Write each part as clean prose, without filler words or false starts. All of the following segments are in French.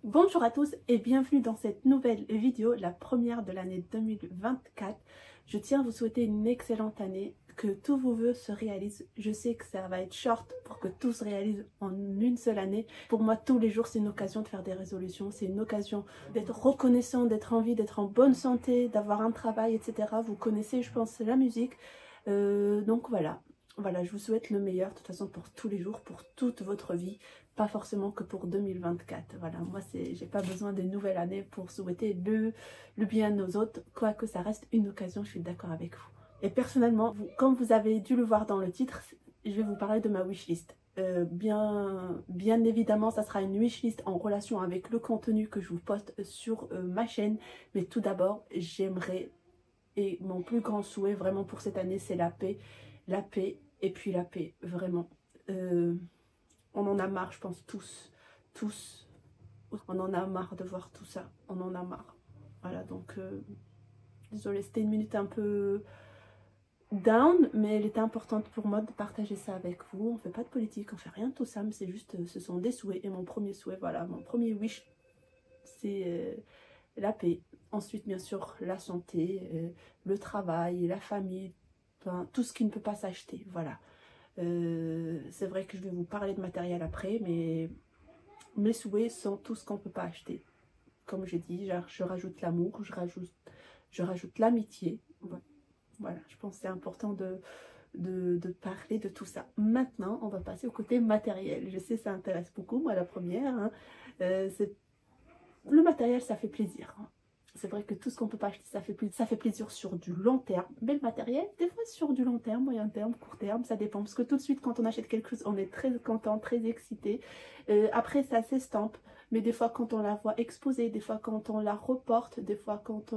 Bonjour à tous et bienvenue dans cette nouvelle vidéo, la première de l'année 2024. Je tiens à vous souhaiter une excellente année, que tous vos vœux se réalisent. Je sais que ça va être short pour que tout se réalise en une seule année. Pour moi, tous les jours, c'est une occasion de faire des résolutions, c'est une occasion d'être reconnaissant, d'être en vie, d'être en bonne santé, d'avoir un travail, etc. Vous connaissez, je pense, la musique. Donc voilà. Voilà, je vous souhaite le meilleur de toute façon pour tous les jours, pour toute votre vie, pas forcément que pour 2024. Voilà, moi j'ai pas besoin d'une nouvelle année pour souhaiter le bien aux autres, quoique ça reste une occasion, je suis d'accord avec vous. Et personnellement, comme vous avez dû le voir dans le titre, je vais vous parler de ma wishlist. Bien évidemment, ça sera une wishlist en relation avec le contenu que je vous poste sur ma chaîne. Mais tout d'abord, j'aimerais, et mon plus grand souhait vraiment pour cette année, c'est la paix. La paix. Et puis la paix, vraiment. On en a marre, je pense, tous. On en a marre de voir tout ça. On en a marre. Voilà, donc, désolée, c'était une minute un peu down, mais elle était importante pour moi de partager ça avec vous. On fait pas de politique, on fait rien de tout ça, mais c'est juste, ce sont des souhaits. Et mon premier souhait, voilà, mon premier wish, c'est la paix. Ensuite, bien sûr, la santé, le travail, la famille, enfin, tout ce qui ne peut pas s'acheter, voilà. C'est vrai que je vais vous parler de matériel après, mais mes souhaits sont tout ce qu'on ne peut pas acheter. Comme j'ai dit, je rajoute l'amour, je rajoute l'amitié. Voilà, je pense que c'est important de parler de tout ça. Maintenant, on va passer au côté matériel. Je sais, ça intéresse beaucoup, moi la première. Hein. Le matériel, ça fait plaisir. Hein. C'est vrai que tout ce qu'on peut pas acheter, ça fait plaisir sur du long terme. Mais le matériel, des fois sur du long terme, moyen terme, court terme, ça dépend. Parce que tout de suite, quand on achète quelque chose, on est très content, très excité. Après, ça s'estampe. Mais des fois, quand on la voit exposée, des fois, quand on la reporte, des fois, quand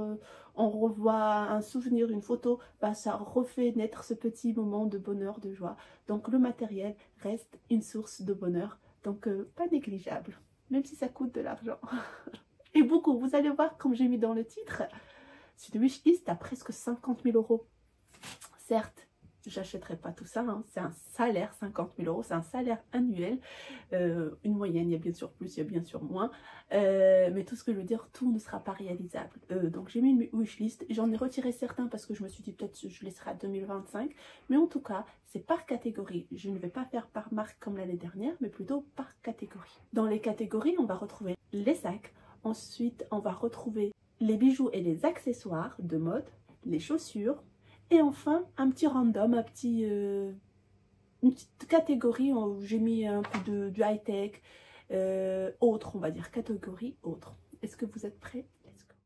on revoit un souvenir, une photo, bah, ça refait naître ce petit moment de bonheur, de joie. Donc, le matériel reste une source de bonheur. Donc, pas négligeable. Même si ça coûte de l'argent. Et beaucoup, vous allez voir, comme j'ai mis dans le titre, c'est une wishlist à presque 50 000 euros. Certes, j'achèterai pas tout ça, hein. C'est un salaire, 50 000 euros, c'est un salaire annuel. Une moyenne, il y a bien sûr plus, il y a bien sûr moins. Mais tout ce que je veux dire, tout ne sera pas réalisable. Donc j'ai mis une wishlist, j'en ai retiré certains parce que je me suis dit peut-être je laisserai à 2025. Mais en tout cas, c'est par catégorie. Je ne vais pas faire par marque comme l'année dernière, mais plutôt par catégorie. Dans les catégories, on va retrouver les sacs. Ensuite, on va retrouver les bijoux et les accessoires de mode, les chaussures. Et enfin, un petit random, une petite catégorie où j'ai mis un peu du high-tech, autre, on va dire, catégorie autre. Est-ce que vous êtes prêts?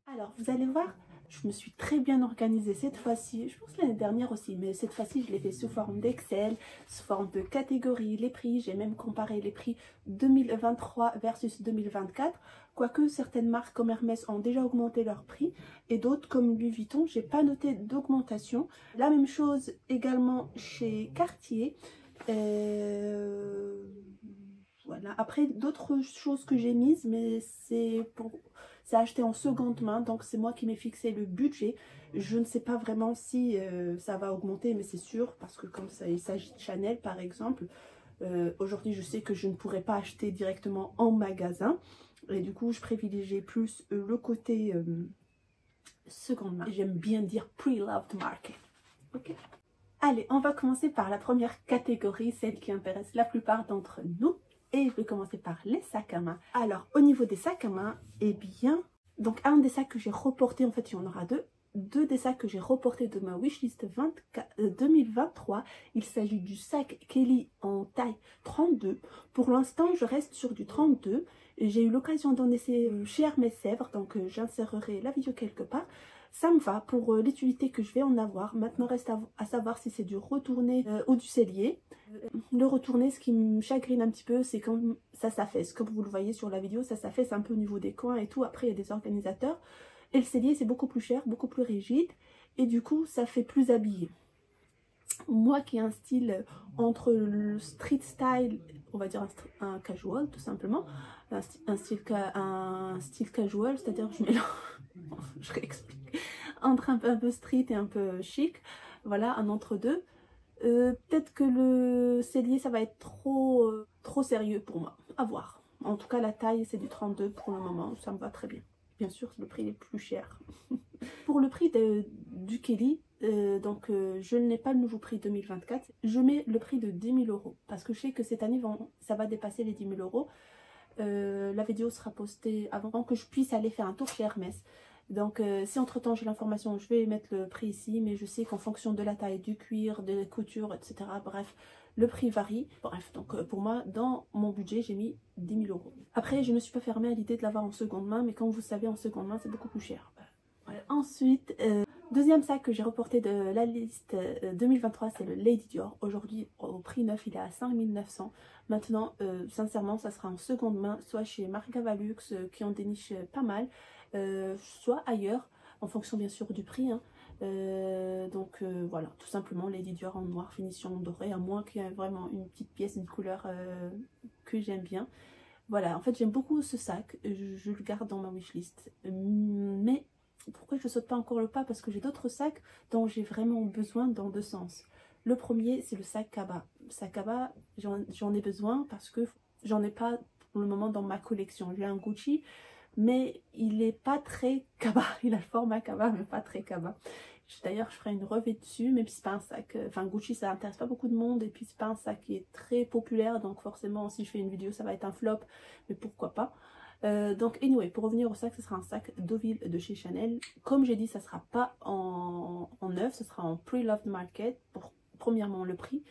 Alors, vous allez voir, je me suis très bien organisée cette fois-ci. Je pense l'année dernière aussi, mais cette fois-ci, je l'ai fait sous forme d'Excel, sous forme de catégorie, les prix. J'ai même comparé les prix 2023 versus 2024. Quoique certaines marques comme Hermès ont déjà augmenté leur prix et d'autres comme Louis Vuitton, j'ai pas noté d'augmentation. La même chose également chez Cartier. Voilà. Après, d'autres choses que j'ai mises, mais c'est acheté en seconde main, donc c'est moi qui m'ai fixé le budget. Je ne sais pas vraiment si ça va augmenter, mais c'est sûr, parce que comme ça, il s'agit de Chanel par exemple, aujourd'hui je sais que je ne pourrais pas acheter directement en magasin. Et du coup, je privilégie plus le côté seconde main. J'aime bien dire pre-loved market. Ok. Allez, on va commencer par la première catégorie, celle qui intéresse la plupart d'entre nous. Et je vais commencer par les sacs à main. Alors, au niveau des sacs à main, eh bien, donc un des sacs que j'ai reporté, en fait, il y en aura deux. Deux des sacs que j'ai reportés de ma wishlist 2023. Il s'agit du sac Kelly en taille 32. Pour l'instant, je reste sur du 32. J'ai eu l'occasion d'en essayer chez Hermès Sèvres, donc j'insérerai la vidéo quelque part. Ça me va pour l'utilité que je vais en avoir. Maintenant, reste à savoir si c'est du retourné ou du sellier. Le retourné, ce qui me chagrine un petit peu, c'est quand ça s'affaisse. Comme vous le voyez sur la vidéo, ça s'affaisse un peu au niveau des coins et tout. Après, il y a des organisateurs. Et le sellier, c'est beaucoup plus cher, beaucoup plus rigide. Et du coup, ça fait plus habillé. Moi qui ai un style entre le street style, on va dire un casual tout simplement, un style casual, c'est-à-dire je mélange, je réexplique, entre un peu street et un peu chic, voilà, un entre-deux. Peut-être que le sellier ça va être trop sérieux pour moi, à voir. En tout cas la taille c'est du 32 pour le moment, ça me va très bien. Bien sûr le prix est plus cher. Pour le prix du Kelly, je n'ai pas le nouveau prix 2024, je mets le prix de 10 000 € parce que je sais que cette année ça va dépasser les 10 000 €. La vidéo sera postée avant que je puisse aller faire un tour chez Hermès. Donc si entre temps j'ai l'information, je vais mettre le prix ici, mais je sais qu'en fonction de la taille, du cuir, des coutures, etc. Bref, le prix varie. Bref, donc pour moi, dans mon budget, j'ai mis 10 000 €. Après, je ne suis pas fermée à l'idée de l'avoir en seconde main, mais comme vous savez, en seconde main, c'est beaucoup plus cher. Voilà. Ensuite, deuxième sac que j'ai reporté de la liste 2023, c'est le Lady Dior. Aujourd'hui, au prix neuf, il est à 5 900. Maintenant, sincèrement, ça sera en seconde main, soit chez Marc Gavalux, qui en déniche pas mal, soit ailleurs, en fonction bien sûr du prix. Hein. Voilà, tout simplement Lady Dior en noir, finition dorée, à moins qu'il y ait vraiment une petite pièce, une couleur que j'aime bien. Voilà, en fait j'aime beaucoup ce sac, je le garde dans ma wishlist. Mais pourquoi je saute pas encore le pas? Parce que j'ai d'autres sacs dont j'ai vraiment besoin dans deux sens. Le premier, c'est le sac Kaba. Sac Kaba, j'en ai besoin parce que j'en ai pas pour le moment dans ma collection. J'ai un Gucci, mais il est pas très Kaba. Il a le format Kaba, mais pas très Kaba. D'ailleurs, je ferai une revue dessus, même si c'est pas un sac... Enfin, Gucci, ça intéresse pas beaucoup de monde, et puis c'est pas un sac qui est très populaire, donc forcément, si je fais une vidéo, ça va être un flop, mais pourquoi pas. Donc anyway, pour revenir au sac, ce sera un sac Deauville de chez Chanel. Comme j'ai dit, ça sera pas en neuf, ce sera en pre-loved market, pour premièrement le prix.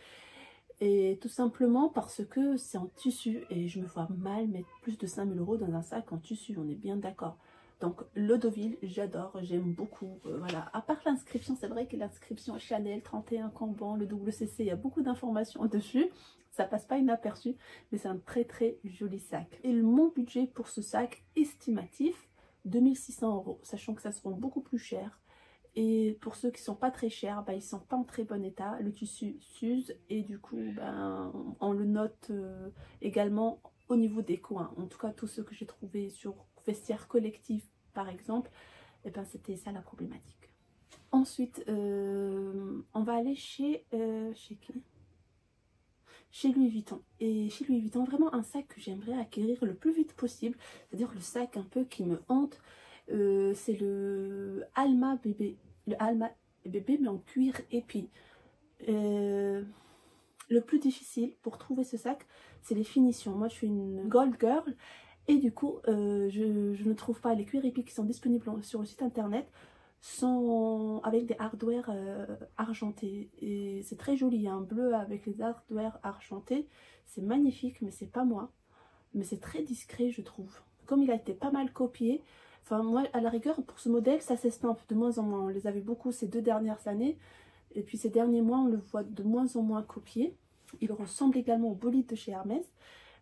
Et tout simplement parce que c'est en tissu et je me vois mal mettre plus de 5 000 € dans un sac en tissu, on est bien d'accord. Donc le Deauville, j'adore, j'aime beaucoup. Voilà. À part l'inscription, c'est vrai que l'inscription Chanel 31 Camban, le WCC, il y a beaucoup d'informations dessus. Ça passe pas inaperçu, mais c'est un très très joli sac. Et mon budget pour ce sac estimatif, 2600 €, sachant que ça se vend beaucoup plus cher. Et pour ceux qui sont pas très chers, bah, ils sont pas en très bon état. Le tissu s'use et du coup, ben, on le note également au niveau des coins. En tout cas, tous ceux que j'ai trouvés sur Vestiaire Collectif, par exemple, et ben, c'était ça la problématique. Ensuite, on va aller chez qui? Chez Louis Vuitton. Et chez Louis Vuitton, vraiment un sac que j'aimerais acquérir le plus vite possible. C'est-à-dire le sac un peu qui me hante. C'est le Alma bébé. Le Alma bébé, mais en cuir épi. Le plus difficile pour trouver ce sac, c'est les finitions. Moi, je suis une gold girl. Et du coup, je ne trouve pas les cuirs épis qui sont disponibles sur le site internet. Sont avec des hardware argentés et c'est très joli, un bleu avec les hardware argentés, c'est magnifique, mais c'est pas moi, mais c'est très discret je trouve, comme il a été pas mal copié. Enfin moi à la rigueur pour ce modèle ça s'estompe de moins en moins, on les a vu beaucoup ces 2 dernières années et puis ces derniers mois on le voit de moins en moins copié. Il ressemble également au bolide de chez Hermès.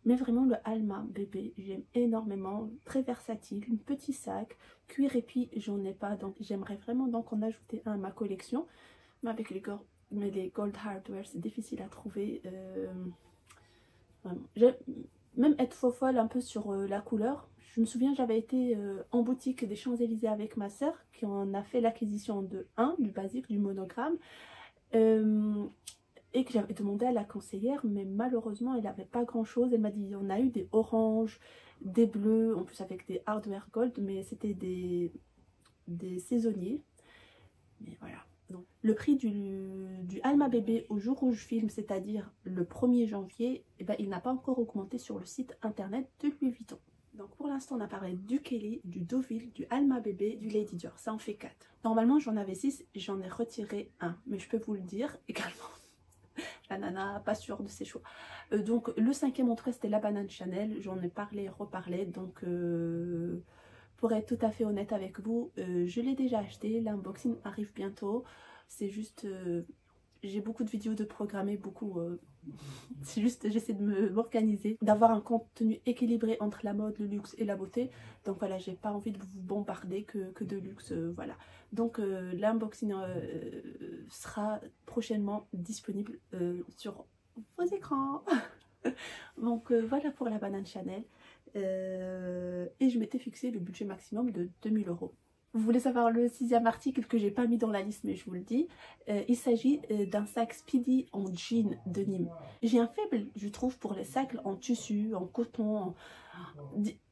Mais vraiment le Alma bébé, j'aime énormément, très versatile, un petit sac, cuir épi, j'en ai pas, donc j'aimerais vraiment donc en ajouter un à ma collection. Mais avec les gold hardware, c'est difficile à trouver. J'aime même être folle un peu sur la couleur. Je me souviens, j'avais été en boutique des Champs-Élysées avec ma soeur, qui en a fait l'acquisition de du basique, du monogramme. Et que j'avais demandé à la conseillère, mais malheureusement elle n'avait pas grand chose. Elle m'a dit on a eu des oranges, des bleus, en plus avec des hardware gold, mais c'était des saisonniers. Mais voilà. Donc, le prix du Alma bébé au jour où je filme, c'est-à-dire le 1er janvier, eh ben, il n'a pas encore augmenté sur le site internet de Louis Vuitton. Donc pour l'instant on a parlé du Kelly, du Deauville, du Alma bébé, du Lady Dior, ça en fait 4. Normalement j'en avais 6, j'en ai retiré un, mais je peux vous le dire également. La nana, pas sûre de ses choix. Donc le 5e entrée c'était la banane Chanel, j'en ai parlé, reparlé, donc pour être tout à fait honnête avec vous, je l'ai déjà acheté, l'unboxing arrive bientôt, c'est juste, j'ai beaucoup de vidéos de programmer, c'est juste j'essaie de m'organiser, d'avoir un contenu équilibré entre la mode, le luxe et la beauté. Donc voilà, j'ai pas envie de vous bombarder que de luxe, voilà. Donc l'unboxing sera prochainement disponible sur vos écrans. Donc voilà pour la banane Chanel. Et je m'étais fixé le budget maximum de 2 000 €. Vous voulez savoir le 6e article que j'ai pas mis dans la liste, mais je vous le dis. Il s'agit d'un sac Speedy en jean de Nîmes. J'ai un faible, je trouve, pour les sacs en tissu, en coton.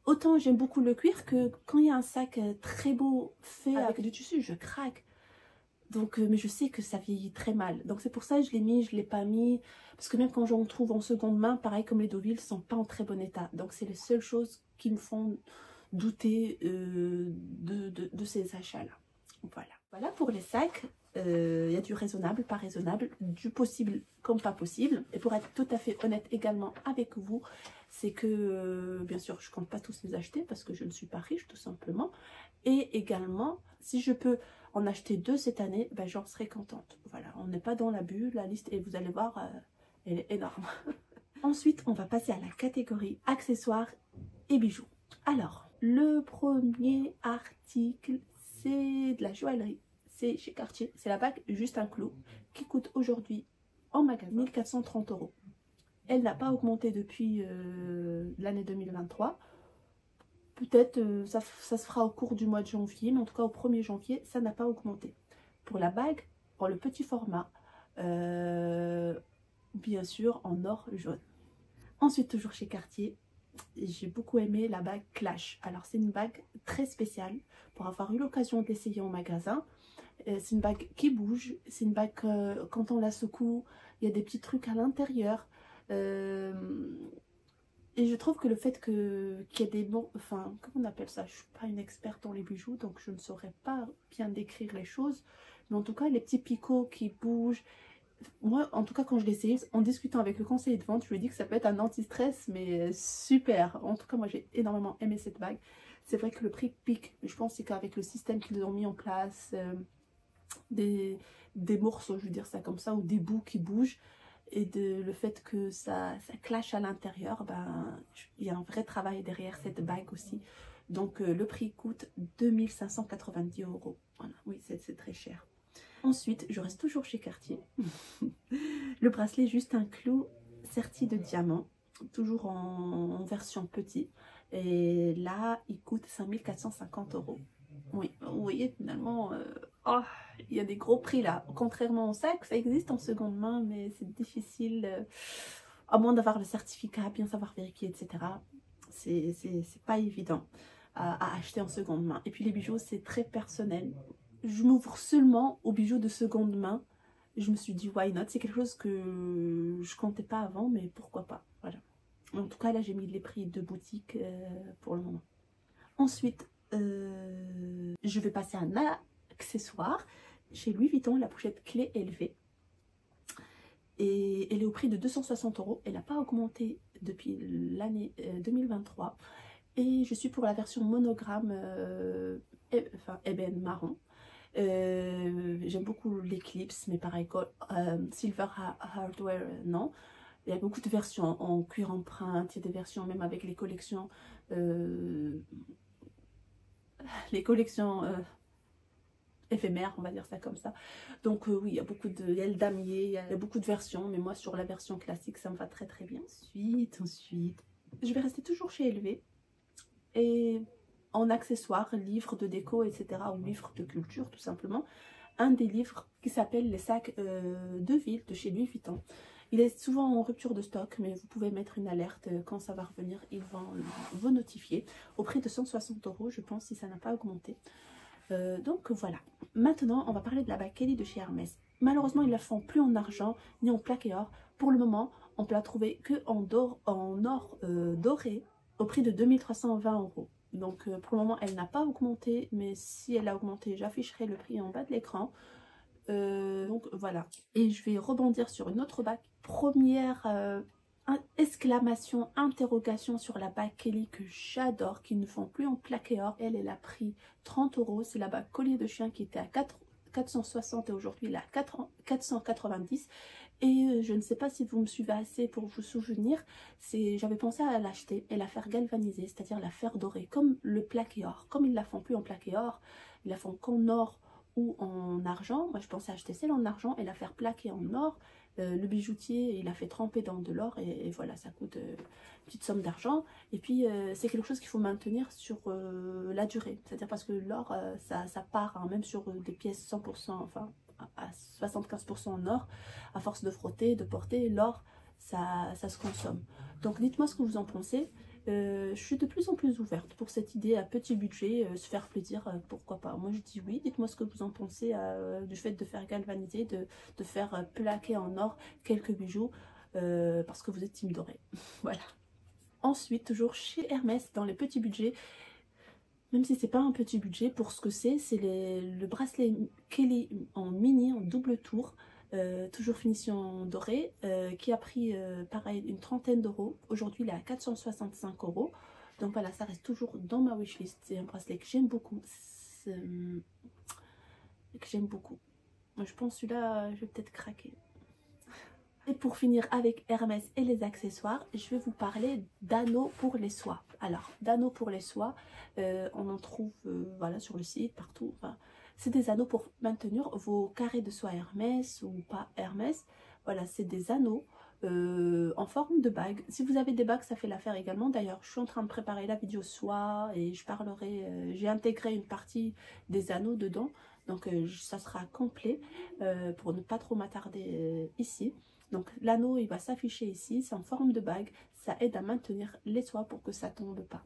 Autant j'aime beaucoup le cuir que quand il y a un sac très beau fait avec du tissu, je craque. Donc, mais je sais que ça vieillit très mal. Donc c'est pour ça que je l'ai mis, je ne l'ai pas mis. Parce que même quand j'en trouve en seconde main, pareil comme les Deauville, ne sont pas en très bon état. Donc c'est les seules choses qui me font douter de ces achats-là. Voilà pour les sacs. Il y a du raisonnable, pas raisonnable, du possible comme pas possible. Et pour être tout à fait honnête également avec vous, c'est que bien sûr je compte pas tous les acheter parce que je ne suis pas riche tout simplement. Et également, si je peux en acheter 2 cette année, ben, j'en serais contente. Voilà, on n'est pas dans l'abus, la liste, et vous allez voir, elle est énorme. Ensuite, on va passer à la catégorie accessoires et bijoux. Alors, le premier article, c'est de la joaillerie. C'est chez Cartier, c'est la bague Juste un Clou qui coûte aujourd'hui en magasin 1430 €. Elle n'a pas augmenté depuis l'année 2023. Peut-être ça se fera au cours du mois de janvier, mais en tout cas au 1er janvier, ça n'a pas augmenté. Pour la bague, pour le petit format, bien sûr en or jaune. Ensuite, toujours chez Cartier, j'ai beaucoup aimé la bague Clash. Alors c'est une bague très spéciale pour avoir eu l'occasion d'essayer en magasin. C'est une bague qui bouge, c'est une bague quand on la secoue, il y a des petits trucs à l'intérieur. Et je trouve que le fait qu'il y ait des bons... Enfin, comment on appelle ça? Je ne suis pas une experte dans les bijoux, donc je ne saurais pas bien décrire les choses. Mais en tout cas, les petits picots qui bougent... Moi, en tout cas, quand je l'ai essayé, en discutant avec le conseiller de vente, je lui ai dit que ça peut être un anti-stress, mais super. En tout cas, moi, j'ai énormément aimé cette bague. C'est vrai que le prix pique, mais je pense qu'avec le système qu'ils ont mis en place, des morceaux, je veux dire ça comme ça, ou des bouts qui bougent, et le fait que ça clash à l'intérieur, ben, il y a un vrai travail derrière cette bague aussi. Donc le prix coûte 2590 €. Voilà, oui, c'est très cher. Ensuite, je reste toujours chez Cartier. Le bracelet Juste un Clou serti de diamants, toujours en version petit. Et là, il coûte 5450 €. Oui, vous voyez finalement, oh, il y a des gros prix là. Contrairement au sac, ça existe en seconde main, mais c'est difficile, à moins d'avoir le certificat, bien savoir vérifier, etc. C'est pas évident à acheter en seconde main. Et puis les bijoux, c'est très personnel. Je m'ouvre seulement aux bijoux de seconde main. Je me suis dit, why not? C'est quelque chose que je comptais pas avant, mais pourquoi pas. Voilà. En tout cas, là, j'ai mis les prix de boutique pour le moment. Ensuite, je vais passer à un accessoire. Chez Louis Vuitton, la pochette clé élevée. Et elle est au prix de 260 €. Elle n'a pas augmenté depuis l'année 2023. Et je suis pour la version monogramme, enfin ébène marron. J'aime beaucoup l'Eclipse, mais pareil, Silver Hardware, non. Il y a beaucoup de versions en cuir empreinte, il y a des versions même avec les collections éphémères, on va dire ça comme ça. Donc oui, il y a beaucoup de... Il y a le damier, il y a beaucoup de versions, mais moi sur la version classique, ça me va très très bien. Ensuite, je vais rester toujours chez LV. Et en accessoires, livres de déco, etc. ou livres de culture tout simplement, un des livres qui s'appelle les sacs de ville de chez Louis Vuitton. Il est souvent en rupture de stock, mais vous pouvez mettre une alerte quand ça va revenir, ils vont vous notifier. Au prix de 160 €, je pense, si ça n'a pas augmenté. Donc voilà. Maintenant, on va parler de la bague Kelly de chez Hermès. Malheureusement, ils ne la font plus en argent ni en plaqué or. Pour le moment, on peut la trouver que en or doré au prix de 2320 €. Donc pour le moment, elle n'a pas augmenté, mais si elle a augmenté, j'afficherai le prix en bas de l'écran. Donc voilà. Et je vais rebondir sur une autre bague. Première exclamation, interrogation sur la bague Kelly que j'adore, qui ne font plus en plaqué or. Elle a pris 30 €. C'est la bague collier de chien qui était à 460 et aujourd'hui elle est à 490. Et je ne sais pas si vous me suivez assez pour vous souvenir, j'avais pensé à l'acheter et la faire galvaniser, c'est-à-dire la faire dorer, comme le plaqué or. Comme ils la font plus en plaqué or, ils la font qu'en or ou en argent. Moi je pensais acheter celle en argent et la faire plaquer en or Le bijoutier, il a fait tremper dans de l'or et voilà, ça coûte une petite somme d'argent. Et puis, c'est quelque chose qu'il faut maintenir sur la durée. C'est-à-dire parce que l'or, ça part, hein, même sur des pièces 100%, enfin à 75% en or, à force de frotter, de porter, l'or, ça se consomme. Donc, dites-moi ce que vous en pensez. Je suis de plus en plus ouverte pour cette idée à petit budget, se faire plaisir, pourquoi pas. Moi je dis oui, dites-moi ce que vous en pensez du fait de faire galvaniser, de faire plaquer en or quelques bijoux, parce que vous êtes team doré. Voilà. Ensuite, toujours chez Hermès, dans les petits budgets, même si c'est pas un petit budget, pour ce que c'est le bracelet Kelly en mini, en double tour. Toujours finition dorée, qui a pris pareil une trentaine d'euros. Aujourd'hui il est à 465 €. Donc voilà, ça reste toujours dans ma wishlist. C'est un bracelet que j'aime beaucoup. Moi je pense celui-là, je vais peut-être craquer. Et pour finir avec Hermès et les accessoires, je vais vous parler d'anneaux pour les soies. Alors, d'anneaux pour les soies, on en trouve voilà, sur le site, partout. Enfin, c'est des anneaux pour maintenir vos carrés de soie Hermès ou pas Hermès. Voilà, c'est des anneaux en forme de bague. Si vous avez des bagues, ça fait l'affaire également. D'ailleurs, je suis en train de préparer la vidéo soie et je parlerai, j'ai intégré une partie des anneaux dedans. Donc, ça sera complet pour ne pas trop m'attarder ici. Donc l'anneau il va s'afficher ici, c'est en forme de bague, ça aide à maintenir les soies pour que ça tombe pas.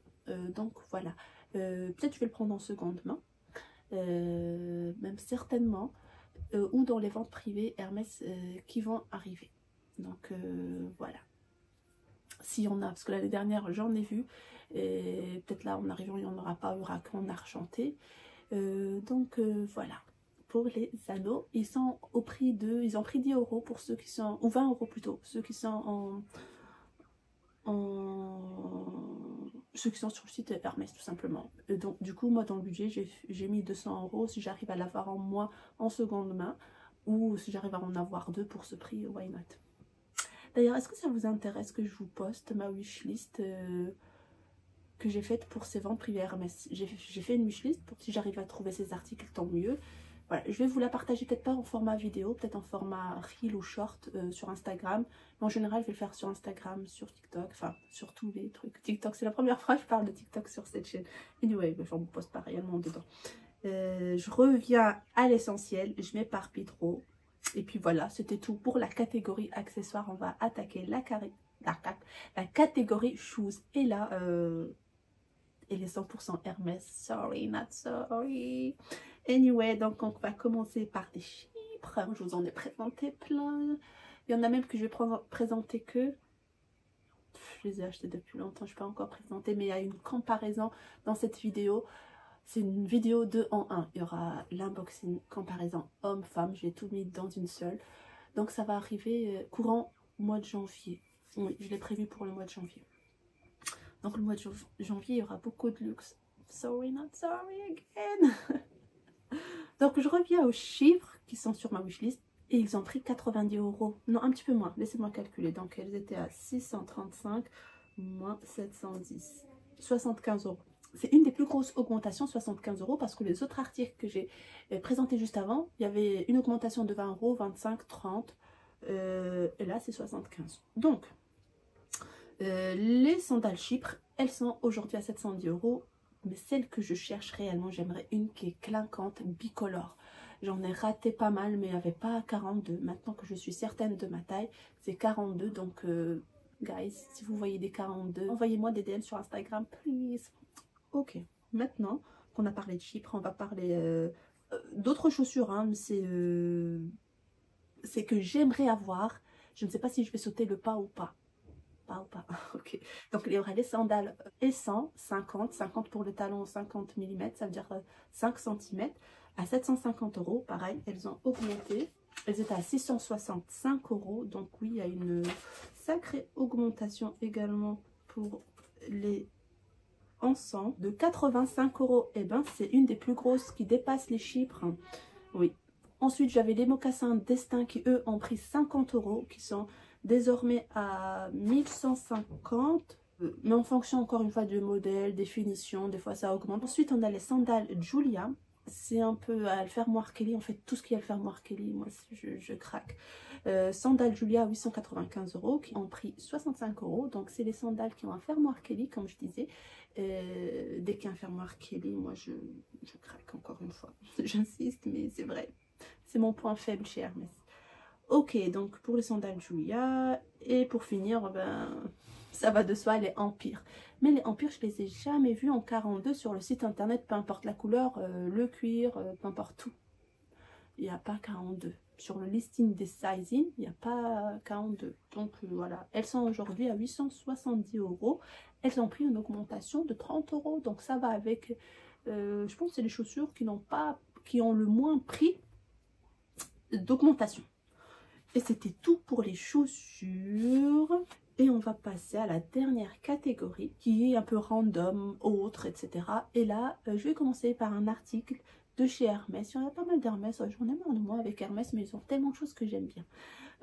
Donc voilà, peut-être je vais le prendre en seconde main, même certainement, ou dans les ventes privées Hermès qui vont arriver. Donc voilà, s'il y en a, parce que l'année dernière j'en ai vu, et peut-être là en arrivant il n'y en aura pas, il y aura qu'en argenté. Donc voilà. Pour les anneaux, ils sont au prix de, ils ont pris 10 € pour ceux qui sont, ou 20 € plutôt, ceux qui sont ceux qui sont sur le site Hermès tout simplement. Et donc du coup moi dans le budget j'ai mis 200 € si j'arrive à l'avoir en moins en seconde main, ou si j'arrive à en avoir deux pour ce prix, why not. D'ailleurs, est-ce que ça vous intéresse que je vous poste ma wishlist que j'ai faite pour ces ventes privées Hermès? J'ai fait une wishlist pour si j'arrive à trouver ces articles, tant mieux. Voilà, je vais vous la partager peut-être pas en format vidéo, peut-être en format reel ou short sur Instagram. Mais en général, je vais le faire sur Instagram, sur TikTok, enfin sur tous les trucs. TikTok, c'est la première fois que je parle de TikTok sur cette chaîne. Anyway, j'en vous poste pas réellement dedans. Je reviens à l'essentiel, je m'éparpille trop. Et puis voilà, c'était tout pour la catégorie accessoires. On va attaquer la catégorie shoes. Et là, elle est 100% Hermès. Sorry, not sorry. Anyway, donc on va commencer par des chypres. Je vous en ai présenté plein. Il y en a même que je vais présenter que... Je les ai achetés depuis longtemps, je ne peux pas encore présenter. Mais il y a une comparaison dans cette vidéo. C'est une vidéo 2 en 1. Il y aura l'unboxing, comparaison homme-femme. J'ai tout mis dans une seule. Donc ça va arriver courant mois de janvier. Oui, je l'ai prévu pour le mois de janvier. Donc le mois de janvier, il y aura beaucoup de luxe. Sorry, not sorry again. Donc je reviens aux chiffres qui sont sur ma wishlist. Et ils ont pris 90 €. Non, un petit peu moins. Laissez-moi calculer. Donc elles étaient à 635 moins 710. 75 €. C'est une des plus grosses augmentations, 75 €, parce que les autres articles que j'ai présentés juste avant, il y avait une augmentation de 20 €, 25, 30. Et là, c'est 75. Donc, les sandales Chypre, elles sont aujourd'hui à 710 €. Mais celle que je cherche réellement, j'aimerais une qui est clinquante, bicolore. J'en ai raté pas mal, mais il n'y avait pas 42. Maintenant que je suis certaine de ma taille, c'est 42. Donc, guys, si vous voyez des 42, envoyez-moi des DM sur Instagram, please. Ok, maintenant qu'on a parlé de Chypre, on va parler d'autres chaussures. Hein, c'est que j'aimerais avoir. Je ne sais pas si je vais sauter le pas ou pas. Ok. Donc il y aura les sandales Essan 50 pour le talon, 50 mm, ça veut dire 5 cm, à 750 €. Pareil, elles ont augmenté. Elles étaient à 665 €. Donc oui, il y a une sacrée augmentation également pour les ensembles de 85 €. Et ben c'est une des plus grosses qui dépasse les Chypres. Oui. Ensuite, j'avais les mocassins Destin qui eux ont pris 50 €, qui sont désormais à 1150, mais en fonction encore une fois du modèle, des finitions, des fois ça augmente. Ensuite on a les sandales Julia c'est un peu à le fermoir Kelly, en fait tout ce qui est à le fermoir Kelly, moi je craque. Sandales Julia 895 € qui ont pris 65 €, donc c'est les sandales qui ont un fermoir Kelly comme je disais. Dès qu'il y a un fermoir Kelly, moi je craque encore une fois, j'insiste mais c'est vrai, c'est mon point faible chez Hermès. Ok, donc pour les sandales Julia, et pour finir, ben ça va de soi, les Empire. Mais les Empire, je les ai jamais vus en 42 sur le site internet, peu importe la couleur, le cuir, peu importe tout. Il n'y a pas 42. Sur le listing des sizing, il n'y a pas 42. Donc voilà, elles sont aujourd'hui à 870 €. Elles ont pris une augmentation de 30 €. Donc ça va avec, je pense que c'est les chaussures qui ont le moins pris d'augmentation. Et c'était tout pour les chaussures. Et on va passer à la dernière catégorie qui est un peu random, autre, etc. Et là, je vais commencer par un article de chez Hermès. Il y en a pas mal d'Hermès, j'en ai marre de moi avec Hermès, mais ils ont tellement de choses que j'aime bien.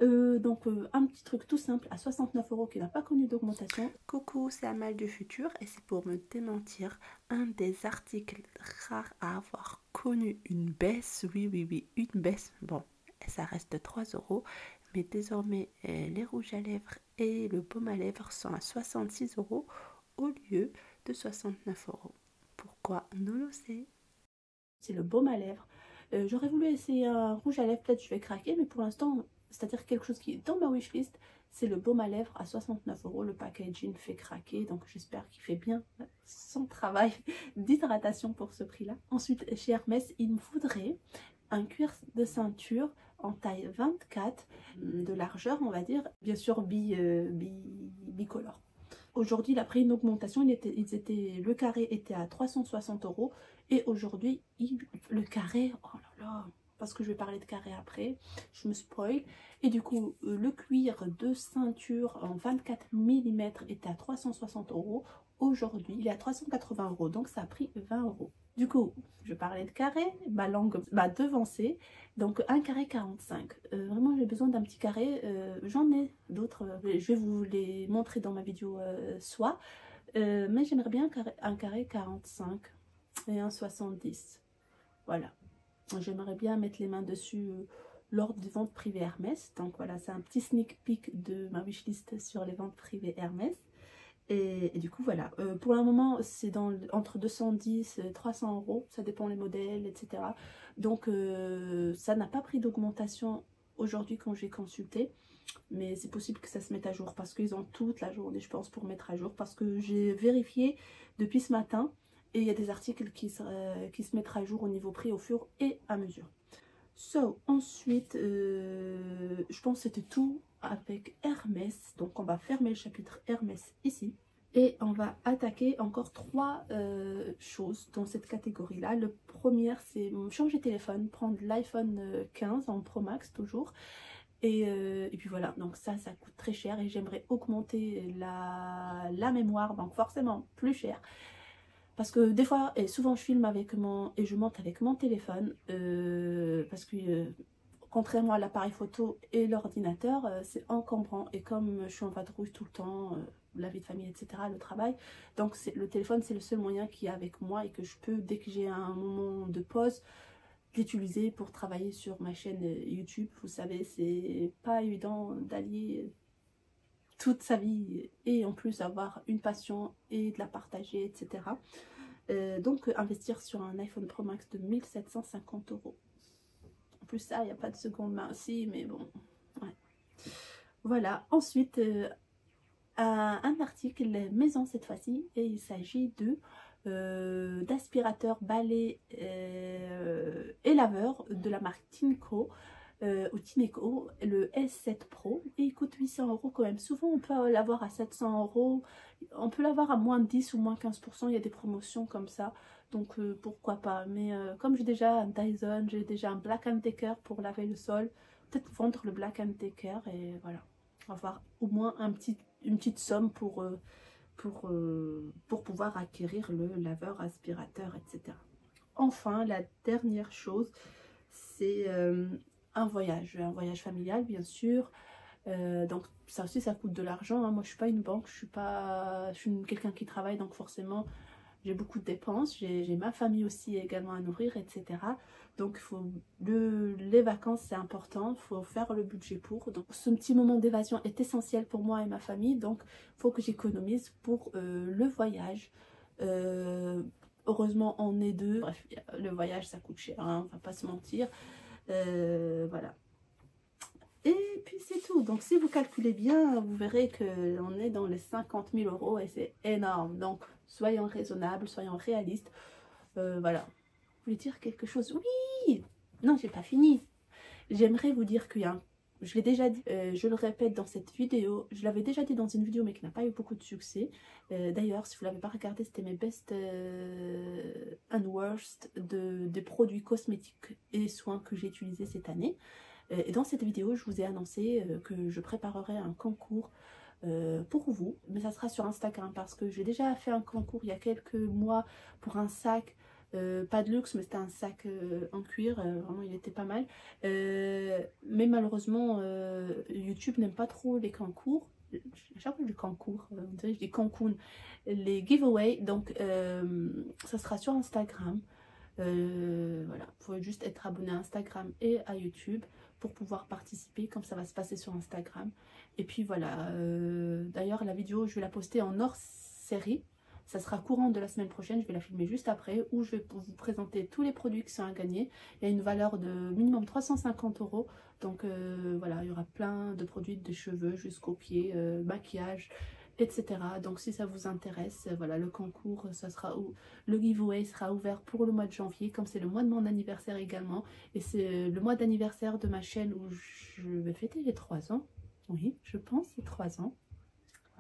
Un petit truc tout simple à 69 € qui n'a pas connu d'augmentation. Coucou, c'est Amal du futur et c'est pour me démentir, un des articles rares à avoir connu une baisse, oui, une baisse, bon, ça reste 3 €, mais désormais les rouges à lèvres et le baume à lèvres sont à 66 € au lieu de 69 €. Pourquoi? Non le sait. C'est le baume à lèvres. J'aurais voulu essayer un rouge à lèvres, peut-être je vais craquer, mais pour l'instant, c'est-à-dire quelque chose qui est dans ma wishlist, c'est le baume à lèvres à 69 €. Le packaging fait craquer, donc j'espère qu'il fait bien son travail d'hydratation pour ce prix-là. Ensuite, chez Hermès, il me faudrait un cuir de ceinture en taille 24, de largeur, on va dire, bien sûr bicolore. Aujourd'hui, il a pris une augmentation, le carré était à 360 € et aujourd'hui, le carré, oh là là, parce que je vais parler de carré après, je me spoil. Et du coup, le cuir de ceinture en 24 mm était à 360 €. Aujourd'hui, il est à 380 €, donc ça a pris 20 €. Du coup, je parlais de carré, ma langue m'a devancé, donc un carré 45. Vraiment, j'ai besoin d'un petit carré. J'en ai d'autres, je vais vous les montrer dans ma vidéo mais j'aimerais bien un carré 45 et un 70. Voilà, j'aimerais bien mettre les mains dessus lors des ventes privées Hermès. Donc voilà, c'est un petit sneak peek de ma wishlist sur les ventes privées Hermès. Et du coup voilà, pour le moment c'est entre 210 et 300 €, ça dépend les modèles, etc. Donc ça n'a pas pris d'augmentation aujourd'hui quand j'ai consulté, mais c'est possible que ça se mette à jour parce qu'ils ont toute la journée je pense pour mettre à jour, parce que j'ai vérifié depuis ce matin et il y a des articles qui se mettront à jour au niveau prix au fur et à mesure. Ensuite, je pense que c'était tout avec Hermès. Donc on va fermer le chapitre Hermès ici. Et on va attaquer encore 3 choses dans cette catégorie-là. Le premier, c'est changer de téléphone, prendre l'iPhone 15 en Pro Max toujours. Et puis voilà, donc ça coûte très cher et j'aimerais augmenter la mémoire, donc forcément plus cher. Parce que des fois, et souvent je filme et je monte avec mon téléphone, parce que contrairement à l'appareil photo et l'ordinateur, c'est encombrant. Et comme je suis en vadrouille tout le temps, la vie de famille, etc., le travail, donc le téléphone c'est le seul moyen qu'il y a avec moi et que je peux, dès que j'ai un moment de pause, l'utiliser pour travailler sur ma chaîne YouTube. Vous savez, c'est pas évident d'allier toute sa vie et en plus avoir une passion et de la partager, etc. Donc investir sur un iPhone Pro Max de 1750 €. En plus ça, il n'y a pas de seconde main aussi, mais bon, ouais. Voilà, ensuite un article maison cette fois-ci, et il s'agit d'aspirateur, balai et laveur de la marque Tineco. Au Tineco, le S7 Pro, et il coûte 800 € quand même. Souvent on peut l'avoir à 700 €, on peut l'avoir à moins 10 ou moins 15%, il y a des promotions comme ça, donc pourquoi pas. Mais comme j'ai déjà un Dyson, j'ai déjà un Black & Decker pour laver le sol, peut-être vendre le Black & Decker et voilà, avoir au moins une petite somme pour pouvoir acquérir le laveur, aspirateur, etc. Enfin, la dernière chose, c'est un voyage familial bien sûr. Donc ça aussi ça coûte de l'argent, hein. Moi je suis pas une banque, je suis quelqu'un qui travaille, donc forcément j'ai beaucoup de dépenses, j'ai ma famille aussi également à nourrir, etc. Donc les vacances c'est important, il faut faire le budget pour. Donc ce petit moment d'évasion est essentiel pour moi et ma famille, donc il faut que j'économise pour le voyage. Heureusement on est deux, bref le voyage ça coûte cher, hein, on va pas se mentir. Voilà. Et puis c'est tout. Donc si vous calculez bien, vous verrez qu'on est dans les 50 000 euros et c'est énorme. Donc soyons raisonnables, soyons réalistes. Voilà. Vous voulez dire quelque chose? Oui! Non, j'ai pas fini. J'aimerais vous dire qu'il y a un... Je l'ai déjà dit, je le répète dans cette vidéo. Je l'avais déjà dit dans une vidéo mais qui n'a pas eu beaucoup de succès. D'ailleurs, si vous ne l'avez pas regardé, c'était mes best and worst des produits cosmétiques et soins que j'ai utilisés cette année. Et dans cette vidéo, je vous ai annoncé que je préparerai un concours pour vous. Mais ça sera sur Instagram parce que j'ai déjà fait un concours il y a quelques mois pour un sac. Pas de luxe mais c'était un sac en cuir, vraiment il était pas mal, mais malheureusement YouTube n'aime pas trop les concours, à chaque fois je dis concours, on dirait je dis Cancun, les giveaways, donc ça sera sur Instagram. Voilà, il faut juste être abonné à Instagram et à YouTube pour pouvoir participer, comme ça va se passer sur Instagram. Et puis voilà, d'ailleurs la vidéo je vais la poster en hors série. Ça sera courant de la semaine prochaine, je vais la filmer juste après, où je vais vous présenter tous les produits qui sont à gagner. Il y a une valeur de minimum 350 €. Donc voilà, il y aura plein de produits, des cheveux jusqu'aux pieds, maquillage, etc. Donc si ça vous intéresse, voilà, le concours, ça sera le giveaway sera ouvert pour le mois de janvier, comme c'est le mois de mon anniversaire également. Et c'est le mois d'anniversaire de ma chaîne où je vais fêter les 3 ans. Oui, je pense, c'est 3 ans.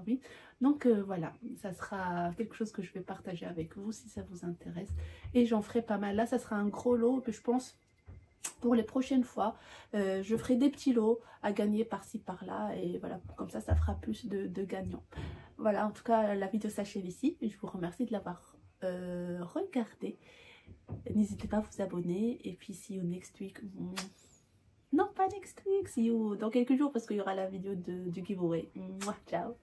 Oui. Donc voilà, ça sera quelque chose que je vais partager avec vous si ça vous intéresse. Et j'en ferai pas mal. Là, ça sera un gros lot que je pense pour les prochaines fois. Je ferai des petits lots à gagner par-ci par-là. Et voilà, comme ça fera plus de gagnants. Voilà, en tout cas, la vidéo s'achève ici. Je vous remercie de l'avoir regardée. N'hésitez pas à vous abonner. Et puis, see you next week. Non, pas next week. See you dans quelques jours parce qu'il y aura la vidéo du giveaway. Ciao.